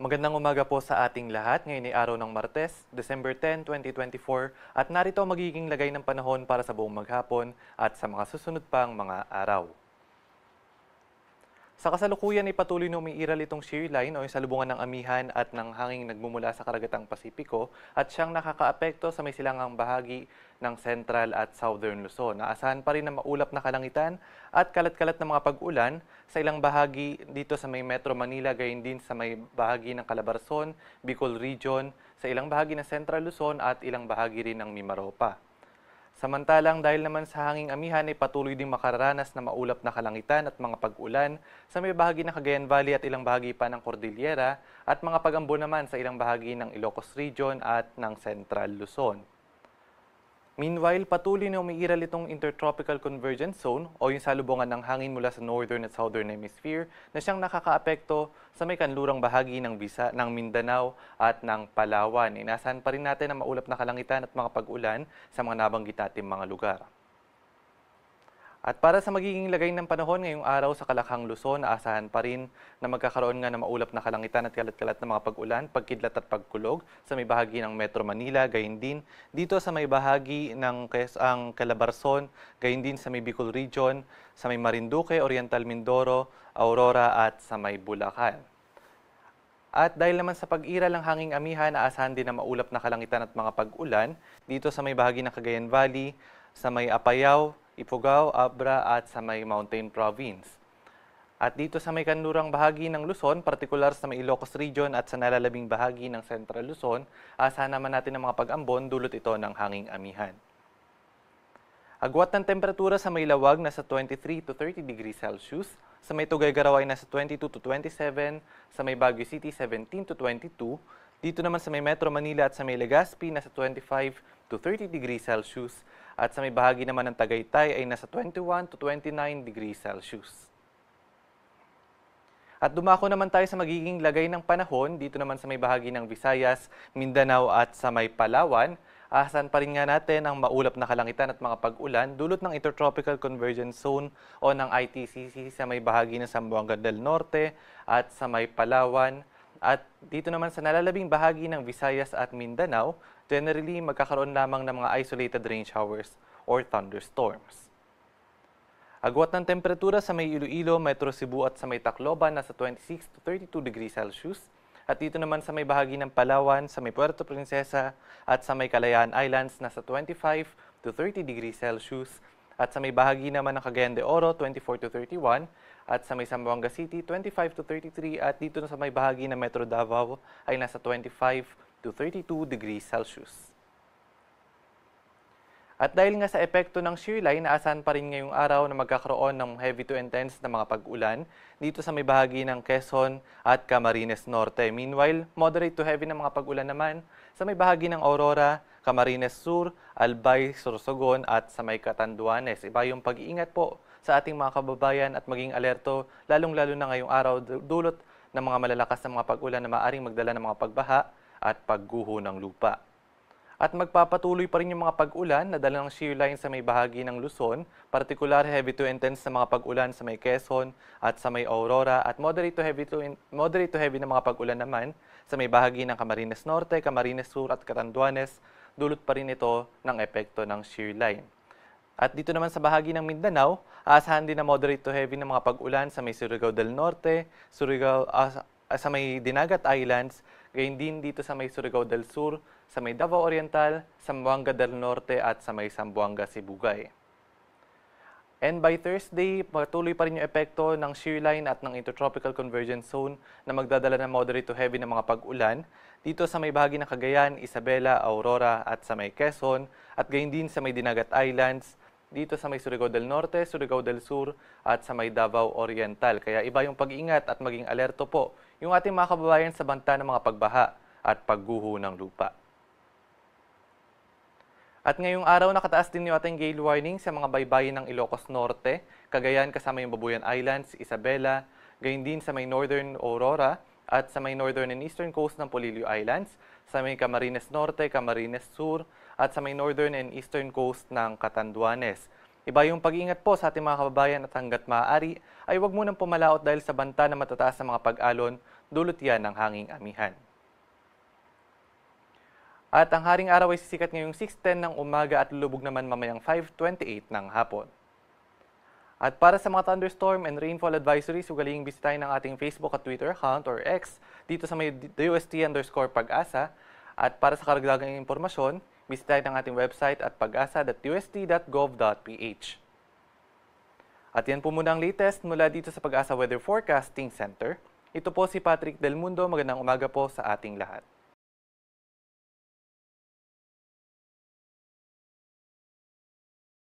Magandang umaga po sa ating lahat. Ngayon ay araw ng Martes, December 10, 2024 at narito ang magiging lagay ng panahon para sa buong maghapon at sa mga susunod pang mga araw. Sa kasalukuyan ay patuloy na umiiral itong shear line o yung salubungan ng amihan at ng hanging nagmumula sa karagatang Pasipiko at siyang nakakaapekto sa may silangang bahagi ng Central at Southern Luzon. Naasahan pa rin na maulap na kalangitan at kalat-kalat na mga pag-ulan sa ilang bahagi dito sa may Metro Manila, gayon din sa may bahagi ng Calabarzon, Bicol Region, sa ilang bahagi ng Central Luzon at ilang bahagi rin ng Mimaropa. Samantalang dahil naman sa hanging amihan ay patuloy ding makararanas na maulap na kalangitan at mga pag-ulan sa may bahagi ng Cagayan Valley at ilang bahagi pa ng Cordillera at mga pag-ambo naman sa ilang bahagi ng Ilocos Region at ng Central Luzon. Meanwhile, patuloy na umiiral itong Intertropical Convergence Zone o yung salubungan ng hangin mula sa Northern at Southern Hemisphere na siyang nakakaapekto sa may kanlurang bahagi ng Mindanao at ng Palawan. Inasahan pa rin natin ang maulap na kalangitan at mga pag-ulan sa mga nabanggit nating mga lugar. At para sa magiging lagay ng panahon ngayong araw sa Kalakhang Luzon, aasahan pa rin na magkakaroon nga ng maulap na kalangitan at kalat-kalat na mga pag-ulan, pagkidlat at pagkulog sa may bahagi ng Metro Manila, gayon din dito sa may bahagi ng ang Calabarzon, gayon din sa may Bicol Region, sa may Marinduque, Oriental Mindoro, Aurora at sa may Bulacan. At dahil naman sa pag-iral ng hanging amihan, aasahan din na maulap na kalangitan at mga pag-ulan dito sa may bahagi ng Cagayan Valley, sa may Apayao, Ifugao, Abra at sa may Mountain Province. At dito sa may kanlurang bahagi ng Luzon, partikular sa may Ilocos Region at sa nalalabing bahagi ng Central Luzon, asahan naman natin ang mga pag-ambon dulot ito ng hanging amihan. Agwat ng temperatura sa may Lawag nasa 23 to 30 degrees Celsius, sa may Tuguegarao ay nasa 22 to 27, sa may Baguio City 17 to 22, dito naman sa may Metro Manila at sa may Legazpi nasa 25 to 30 degrees Celsius, at sa may bahagi naman ng Tagaytay ay nasa 21 to 29 degrees Celsius. At dumako naman tayo sa magiging lagay ng panahon dito naman sa may bahagi ng Visayas, Mindanao at sa may Palawan. Asahan pa rin nga natin ang maulap na kalangitan at mga pag-ulan dulot ng Intertropical Convergence Zone o ng ITCC sa may bahagi ng Zamboanga del Norte at sa may Palawan. At dito naman sa nalalabing bahagi ng Visayas at Mindanao, generally magkakaroon lamang ng mga isolated rain showers or thunderstorms. Agwat ng temperatura sa may Iloilo, Metro Cebu at sa may Tacloban nasa 26 to 32 degrees Celsius. At dito naman sa may bahagi ng Palawan, sa may Puerto Princesa at sa may Kalayaan Islands nasa 25 to 30 degrees Celsius. At sa may bahagi naman ng Cagayan de Oro, 24 to 31. At sa may Zamboanga City, 25 to 33. At dito sa may bahagi ng Metro Davao ay nasa 25 to 32 degrees Celsius. At dahil nga sa epekto ng shear line, naasahan pa rin ngayong araw na magkakaroon ng heavy to intense na mga pag-ulan dito sa may bahagi ng Quezon at Camarines Norte. Meanwhile, moderate to heavy na mga pag-ulan naman sa may bahagi ng Aurora, Camarines Sur, Albay, Sorsogon at sa may Catanduanes. Iba yung pag-iingat po sa ating mga kababayan at maging alerto lalong-lalo na ngayong araw dulot ng mga malalakas na mga pag-ulan na maaaring magdala ng mga pagbaha at pagguho ng lupa. At magpapatuloy pa rin yung mga pag-ulan na dala ng shear line sa may bahagi ng Luzon, partikular heavy to intense na mga pag-ulan sa may Quezon at sa may Aurora at moderate to heavy na mga pag-ulan naman sa may bahagi ng Camarines Norte, Camarines Sur at Catanduanes, dulot pa rin ito ng epekto ng shear line. At dito naman sa bahagi ng Mindanao, aasahan din na moderate to heavy na mga pag-ulan sa may Surigao del Norte, sa may Dinagat Islands, gayon din dito sa may Surigao del Sur, sa may Davao Oriental, Zamboanga del Norte at sa may Zamboanga Sibugay. And by Thursday, patuloy pa rin yung epekto ng shear line at ng Intertropical Convergence Zone na magdadala ng moderate to heavy na mga pag-ulan dito sa may bahagi ng Cagayan, Isabela, Aurora at sa may Quezon at gayon din sa may Dinagat Islands, dito sa may Surigao del Norte, Surigao del Sur at sa may Davao Oriental. Kaya iba yung pag-iingat at maging alerto po yung ating mga kababayan sa banta ng mga pagbaha at pagguho ng lupa. At ngayong araw, nakataas din yung ating gale warning sa mga baybayin ng Ilocos Norte, Cagayan kasama yung Babuyan Islands, Isabela, gayon din sa may Northern Aurora at sa may Northern and Eastern Coast ng Polillo Islands, sa may Camarines Norte, Camarines Sur at sa may Northern and Eastern Coast ng Catanduanes. Iba yung pag-iingat po sa ating mga kababayan at hanggat maaari ay huwag munang pumalaot dahil sa banta na matataas sa mga pag-alon dulot yan ng hanging amihan. At ang haring araw ay sisikat ngayong 6:10 ng umaga at lulubog naman mamayang 5:28 ng hapon. At para sa mga thunderstorm and rainfall advisories, ugaling bisitahin ang ating Facebook at Twitter account or X dito sa may DUST_Pag-asa. At para sa karagdagang impormasyon, bisitahin ang ating website at pag-asa.dust.gov.ph. At yan po muna ang latest mula dito sa Pag-asa Weather Forecasting Center. Ito po si Patrick Del Mundo. Magandang umaga po sa ating lahat.